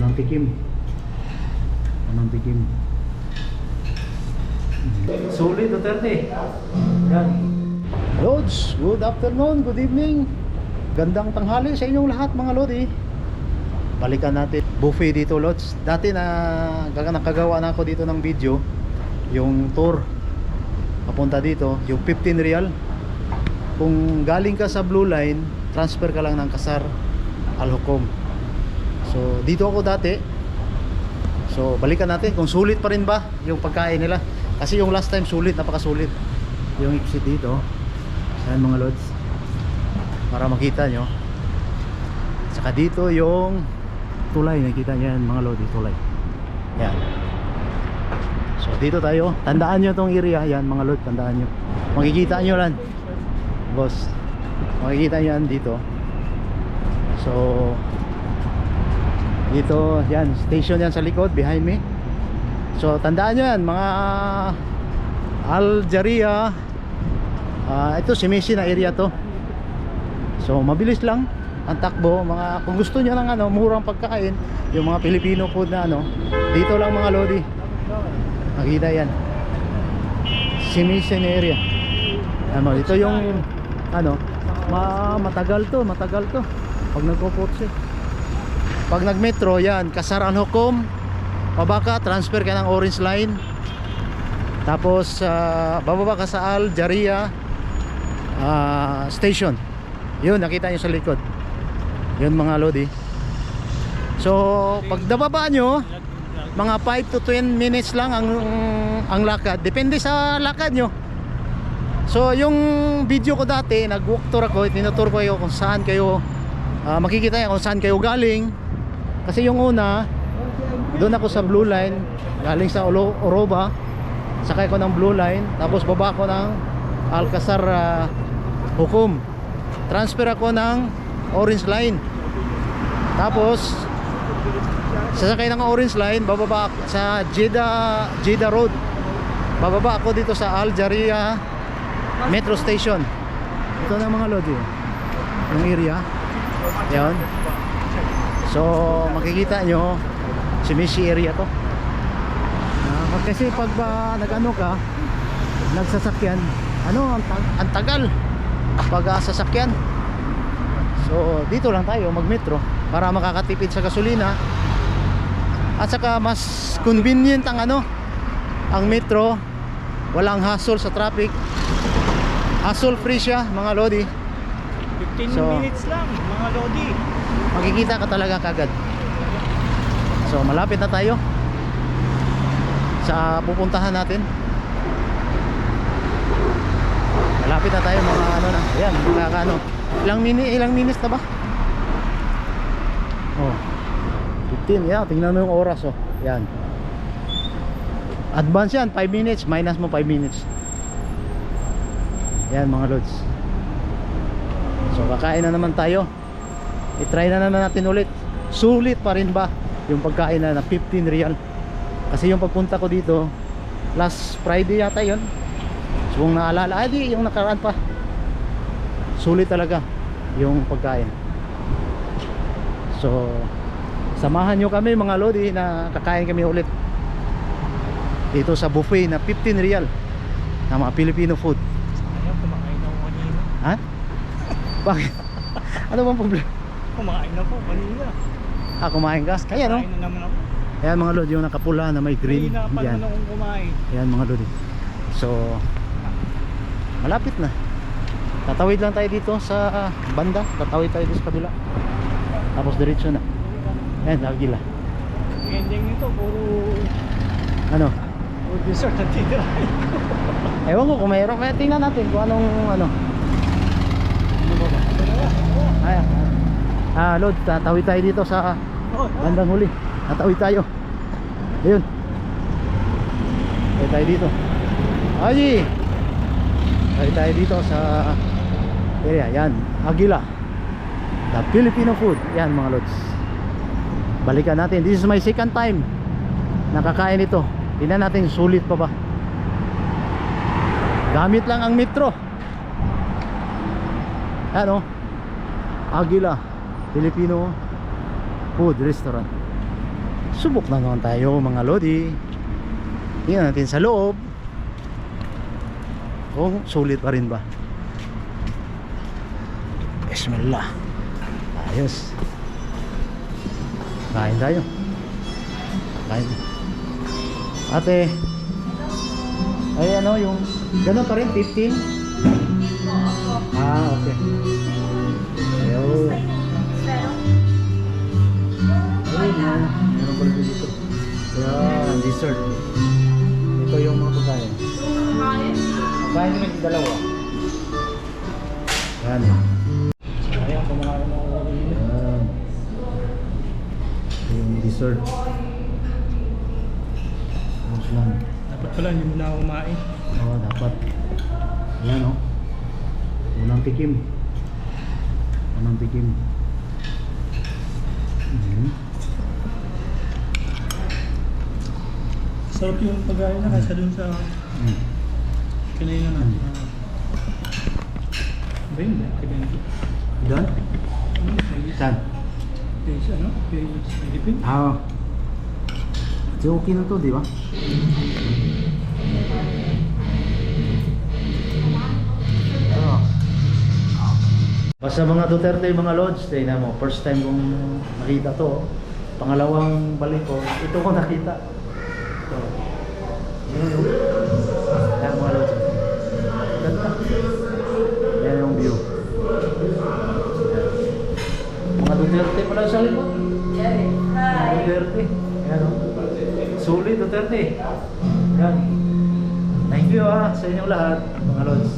Unang tikim. Unang tikim. Solid Duterte. Yan. Lods, good afternoon, good evening. Gandang tanghali sa inyong lahat mga Lodi. Balikan natin buffet dito Lods. Dati nakagawa na ako dito ng video, yung tour papunta dito, yung 15 real. Kung galing ka sa Blue Line, transfer ka lang ng Qasar Al Hukom. So dito ako dati. So balikan natin kung sulit pa rin ba yung pagkain nila. Kasi yung last time sulit, napakasulit yung exit dito. Ayan mga Lods, para makita nyo. Saka dito yung tulay, nakikita nyo yan mga Lodi, tulay. Yan. So dito tayo, tandaan nyo tong area. Yan mga Lodi, tandaan nyo. Makikita nyo lang boss, makikita nyo yan dito. So dito, yan, station yan sa likod, behind me. So tandaan nyo yan, mga Al Jaria. Ito Simisi na area to. So mabilis lang ang takbo. Kung gusto nyo ng murang pagkain, yung mga Filipino food na dito lang mga Lodi. Makita yan, Simisi na area. Ito yung matagal to pag nagpo-potse. Pag nag-metro, yan, Qasar Al Hukom, pabaka, transfer ka ng Orange Line. Tapos bababa ka sa Al Jaria station. Yun, nakita nyo sa likod. Yun mga Lodi. So pag nababa nyo, mga 5 to 10 minutes lang ang lakad. Depende sa lakad nyo. So yung video ko dati, nag-walk tour ako, tinutur ko kayo kung saan kayo makikita nyo kung saan kayo galing. Kasi yung una, doon ako sa Blue Line, galing sa Oroba, sakay ko ng Blue Line, tapos baba ko ng Al Qasar Hukom, transfer ako ng Orange Line, tapos sasakay ng Orange Line, bababa sa Jeddah Road, bababa ako dito sa Al Jaria Metro Station. Ito na mga Lodi, yung area yan. So makikita nyo, Simisi area to. Kasi pag nag-ano ka, nagsasakyan, ang tagal pag sasakyan. So dito lang tayo mag-metro para makakatipid sa gasolina. At saka mas convenient ang metro. Walang hassle sa traffic, hassle free siya mga Lodi. 15 minutes lang mga Lodi. Makikita ka talaga kagad. So malapit na tayo sa pupuntahan natin. Malapit na tayo mga ayan, ilang minutes na ba? Oh, 15. Yeah, tingnan mo yung oras. Yan, advance yan, 5 minutes, minus mo 5 minutes. Yan mga Lods. So kakain na naman tayo. I-try na naman natin ulit. Sulit pa rin ba yung pagkain na 15 real? Kasi yung pagpunta ko dito last Friday yata yun. So kung naalala, yung nakaraan pa, sulit talaga yung pagkain. So samahan nyo kami mga Lodi na kakain kami ulit dito sa buffet na 15 real na mga Filipino food. Ayaw, kumakain ako kanina. Ha? Bakit? Ano bang problema? Kumakain ako kanina. Kumain ka? Kaya no? Kumain na naman ako. Ayan mga Lodi, yung nakapula na may green. Kanina pa Yan. naman akong kumain. Ayan mga Lodi. So malapit na. Tatawid lang tayo dito sa banda. Tatawid tayo dito sa kabila. Tapos diretso na. Ayan, Agila. Ang ending nito, puro dessert at titira. Ewan ko kung mayroon. Kaya tingnan natin kung anong Lord, tatawid tayo dito sa bandang huli. Tatawid tayo. Ayun. Tatawid tayo dito. Aji! Tatawid tayo dito sa area. Yan, Agila, the Filipino food. Yan mga Lods. Balikan natin. This is my second time nakakain ito. Tingnan natin sulit pa ba. Gamit lang ang metro. Ano? Agila Filipino Food Restaurant. Subok na naman tayo mga lodi. Tingnan natin sa loob. Oh, sulit pa rin ba? Bismillah. Ayos. Kain tayo. Kain. Ate. Ay ano yung ganun pa rin 15? Ah, okay. Ayun. Ayun na. Meron pala dito. Yan, dessert. Ito yung mga pagkain. Kain kami yung dalawa. Yan. Ayan, kumakain ako. Yan. Ito yung dessert. Ayos lang. Dapat pala, hindi mo na ako kumain. Oo, dapat. Yan o. Unang tikim. Unang tikim. Sarap yung pagkain na kaysa dun sa kanina na. Ba yun? Doon? Saan? Kaysa ano? Kaysa Philippines? Ah. So okay na to, di ba? Basta mga Duterte, mga Lods, tingnan mo, first time kong nakita to. Pangalawang balik ko, ito ko nakita. Ito. Yun, yun. Yan mga Lods. Ganda. Yan yung view. Yan. Mga Duterte pala sa likod. Mga Duterte. Yan o. Sulit Duterte. Yan. Thank you sa inyong lahat, mga Lods.